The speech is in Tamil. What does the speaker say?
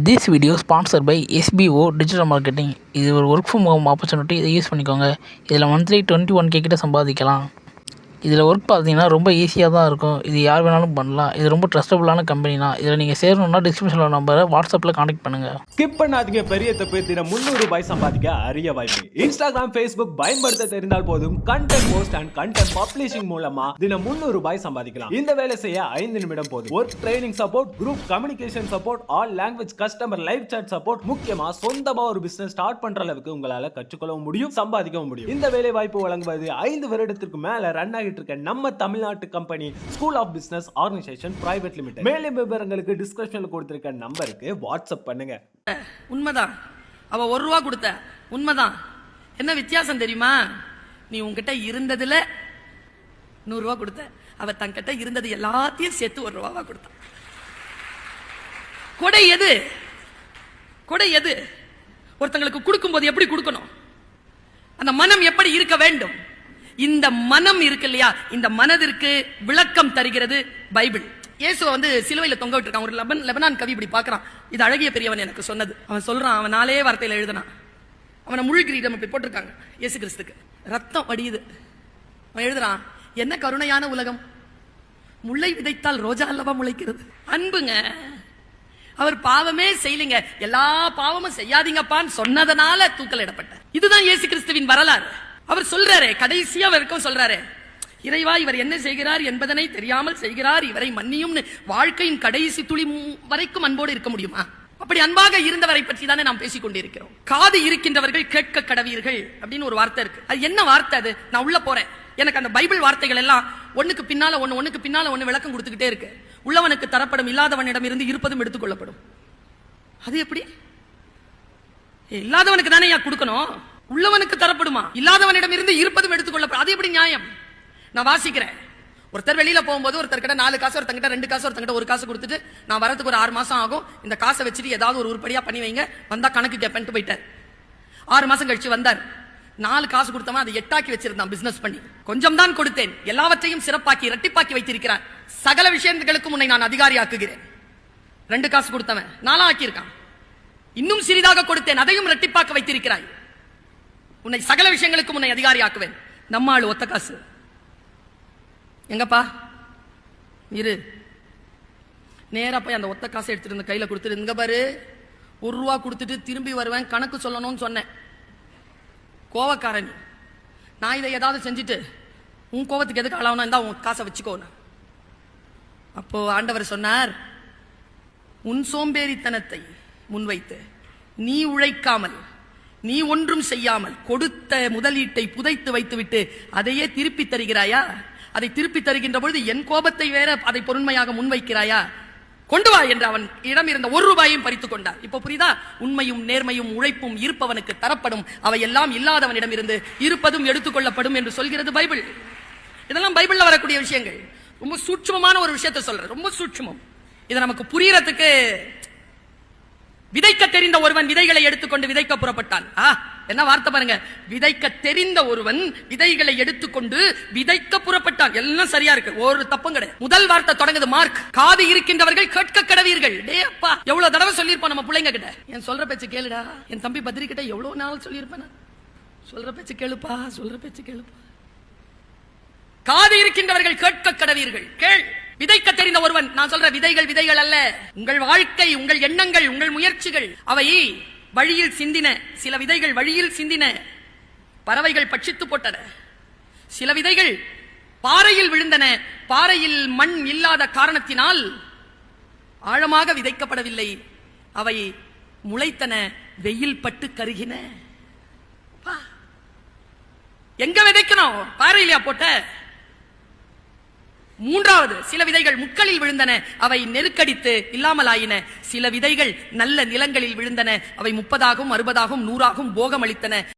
This video sponsor by SBO digital marketing. இது ஒரு ஒர்க் ஃப்ரம் ஹோம் ஆப்பர்ச்சுனிட்டி. இதை யூஸ் பண்ணிக்கோங்க. இதில் மந்த்லி 21K கிட்ட சம்பாதிக்கலாம். இதில் ஒர்க் பார்த்தீங்கன்னா ரொம்ப ஈஸியாக தான் இருக்கும். இது யார் வேணாலும் பண்ணலாம். இது ரொம்ப ட்ரஸ்டபுளான கம்பெனி தான். இதில் நீங்கள் சேரணும்னா டிஸ்கிரிப்ஷனில் நம்பரை வாட்ஸ்அப்பில் கான்டெக்ட் பண்ணுங்கள். ஸ்கிப் பண்ணாதீங்க. பெரிய தப்பு. தினம் ₹300 சம்பாதிக்க அரிய வாய்ப்பு. இன்ஸ்டாகிராம், ஃபேஸ்புக் பயன்படுத்த தெரிந்தால் போதும். Content post and content publishing மூலமா தினம் ₹300 சம்பாதிக்கலாம். இந்த வேலை செய்ய 5 நிமிடம் போதும். Work training support, group communication support, all language customer live chat support. முக்கியமா சொந்தமா ஒரு பிசினஸ் ஸ்டார்ட் பண்ற அளவுக்கு உங்களால கற்றுக்கொள்ளவும் முடியும், சம்பாதிக்கவும் முடியும். இந்த வேலை வாய்ப்பு வழங்குவது 5 வருடத்திற்கு மேல ரன் ஆகிட்டு இருக்க நம்ம தமிழ்நாட்டு company school of business organisation private limited. மேலும் விவரங்களுக்கு டிஸ்கிரிப்ஷன்ல கொடுத்திருக்க நம்பருக்கு வாட்ஸ்அப் பண்ணுங்க. உண்மைதான், அவ ₹1 கொடுத்த உண்மைதான். என்ன வித்தியாசம் தெரியுமா? நீ உன்கிட்ட இருந்ததுல ₹100 கொடுத்த, அவ தன்கிட்ட இருந்தது எல்லாத்தையும் சேர்த்து ₹1 கொடுத்த. கொடை எது? கொடை எது? ஒருத்தங்களுக்கு கொடுக்கும் போது எப்படி கொடுக்கணும்? அந்த மனம் எப்படி இருக்க வேண்டும்? இந்த மனம் இருக்கு இல்லையா, இந்த மனதிற்கு விளக்கம் தருகிறது பைபிள். இயேசுவை சிலுவையில தொங்க விட்டுருக்கான். ஒரு லெபனான் கவி இப்படி பாக்குறான். இது அழகிய பெரியவன் எனக்கு சொன்னது. அவன் சொல்றான், அவன் 4 வார்த்தையில எழுதினான். அவனை முள் கிரீடம் இப்படி போட்டிருக்காங்க இயேசு கிறிஸ்துக்கு. ரத்தம் வடியுது. அவன் எழுதுறான், என்ன கருணையான உலகம், முல்லை விதைத்தால் ரோஜா அல்லவா முளைக்கிறது. அன்புங்க. அவர் பாவமே செய்யலங்க, எல்லா பாவமும் செய்யாதீங்கப்பான்னு சொன்னதனால தூக்கலிடப்பட்டார். இதுதான் இயேசு கிறிஸ்துவின் வரலாறு. அவர் சொல்றாரு, கடைசியா வரைக்கும் சொல்றாரு, இறைவா இவர் என்ன செய்கிறார் என்பதனை தெரியாமல் செய்கிறார், இவரை மன்னியும். வாழ்க்கையின் கடைசி துளி வரைக்கும் அன்போடு இருக்க முடியுமா? அப்படி அன்பாக இருந்தவரை பற்றி தானே நாம் பேசிக் கொண்டிருக்கிறோம். காது இருக்கின்றவர்கள் கேட்க கடவீர்கள் அப்படின்னு ஒரு வார்த்தை இருக்கு. அது என்ன வார்த்தை? அது நான் உள்ள போறேன். எனக்கு அந்த பைபிள் வார்த்தைகள் எல்லாம் ஒண்ணுக்கு பின்னால ஒண்ணு விளக்கம் கொடுத்துக்கிட்டே இருக்கு. உள்ளவனுக்கு தரப்படும், இல்லாதவனிடம் இருந்து இருப்பதும் எடுத்துக் கொள்ளப்படும். அது எப்படி? இல்லாதவனுக்கு தானே கொடுக்கணும், உள்ளவனுக்கு தரப்படுமா? இல்லாதவனிடம் இருந்து இருப்பதும் எடுத்துக்கொள்ளப்படும். அது எப்படி நியாயம்? நான் வாசிக்கிறேன். ஒருத்தர் வெளியில போகும்போது ஒருத்தர் கிட்ட 4 காசு, ஒருத்தங்கிட்ட 2 காசு, ஒருத்தங்கிட்ட 1 காசு கொடுத்துட்டு, நான் வரதுக்கு ஒரு 6 மாசம் ஆகும், இந்த காசை வச்சுட்டு ஏதாவது ஒரு உருப்படியா பண்ணி வைங்க, வந்தா கணக்கு கேட்பேன்ட்டு போயிட்டார். 6 மாசம் கழிச்சு வந்தார். 4 காசு கொடுத்தவன் அதை 8 வச்சிருந்தான் பிசினஸ் பண்ணி. கொஞ்சம் தான் கொடுத்தேன், எல்லாவற்றையும் சிறப்பாக்கி இரட்டிப்பாக்கி வைத்திருக்கிறார். சகல விஷயங்களுக்கும் உன்னை நான் அதிகாரி ஆக்குகிறேன். 2 காசு கொடுத்தவன் 4 ஆக்கியிருக்கான். இன்னும் சிறிதாக கொடுத்தேன், அதையும் இரட்டிப்பாக்க வைத்திருக்கிறாய். உன்னை சகல விஷயங்களுக்கும் உன்னை அதிகாரி ஆக்குவேன். நம்ம ஆளு ஒத்த காசு. எங்கப்பா இரு, நேரா போய் அந்த ஒத்த காசை எடுத்துட்டு கையில கொடுத்துட்டு, இங்க பாரு ₹1 கொடுத்துட்டு திரும்பி வருவேன், கணக்கு சொல்லணும்னு சொன்னேன். கோவக்காரன், நான் இதை ஏதாவது செஞ்சுட்டு உன் கோவத்துக்கு எதுக்கு ஆளாவனா இருந்தா உன் காசை வச்சுக்கோ. அப்போ ஆண்டவர் சொன்னார், உன் சோம்பேறித்தனத்தை முன்வைத்து நீ உழைக்காமல், நீ ஒன்றும் செய்யாமல் கொடுத்த முதலீட்டை புதைத்து வைத்துவிட்டு அதையே திருப்பி தருகிறாயா? அதை திருப்பி தருகின்ற பொழுது என் கோபத்தை வேற அதை பொருண்மையாக முன்வைக்கிறாயா? கொண்டு வா என்று அவன் இடம் இருந்த ₹1 பறித்துக் கொண்டார். இப்ப புரியுதா? உண்மையும் நேர்மையும் உழைப்பும் இருப்பவனுக்கு தரப்படும், அவை எல்லாம் இல்லாதவனிடம் இருந்து இருப்பதும் எடுத்துக்கொள்ளப்படும் என்று சொல்கிறது பைபிள். இதெல்லாம் பைபிள்ல வரக்கூடிய விஷயங்கள். ரொம்ப சூட்சமமான ஒரு விஷயத்தை சொல்ற, ரொம்ப சூட்சமம். இதை நமக்கு புரியறதுக்கு, விதைக்க தெரிந்த ஒருவன் விதைகளை எடுத்துக்கொண்டு விதைக்க புறப்பட்டான். என்ன வார்த்தை பாருங்க, விதைக்க தெரிந்த ஒருவன் விதைகளை எடுத்துக்கொண்டு விதைக்க புறப்பட்டான். எல்லாம் சரியா இருக்கு, ஒரு தப்பும் கிடையாது. முதல் வார்த்தை தொடங்குது மார்க், காது இருக்கின்றவர்கள் கேட்க கடவீர்கள். டேப்பா, எவ்வளவு தடவை சொல்லியிருப்போம் நம்ம பிள்ளைங்க கிட்ட, என் சொல்ற பேச்சு கேளுடா. என் தம்பி பத்ரி கிட்ட எவ்வளவு நாள் சொல்லியிருப்பேன், சொல்ற பேச்சு கேளுப்பா, சொல்ற பேச்சு கேளுப்பா. காது இருக்கின்றவர்கள் கேட்க கடவீர்கள். கேள். விதைக்க தெரிந்த ஒருவன், நான் சொல்ற விதைகள் அல்ல, உங்கள் வாழ்க்கை, உங்கள் எண்ணங்கள், உங்கள் முயற்சிகள், அவை வழியில் சிந்தின. சில விதைகள் வழியில் சிந்தின, பறவைகள் பட்சித்து போட்டன. சில விதைகள் பாறையில் விழுந்தன, பாறையில் மண் இல்லாத காரணத்தினால் ஆழமாக விதைக்கப்படவில்லை, அவை முளைத்தன, வெயில் பட்டு கருகின. எங்க விதைக்கணும்? பாறையிலையா போட்ட? மூன்றாவது, சில விதைகள் முட்களில் விழுந்தன, அவை நெருக்கடித்து இல்லாமல் ஆயின. சில விதைகள் நல்ல நிலங்களில் விழுந்தன, அவை 30ஆகவும் 60ஆகவும் 100ஆகவும் போகம் அளித்தன.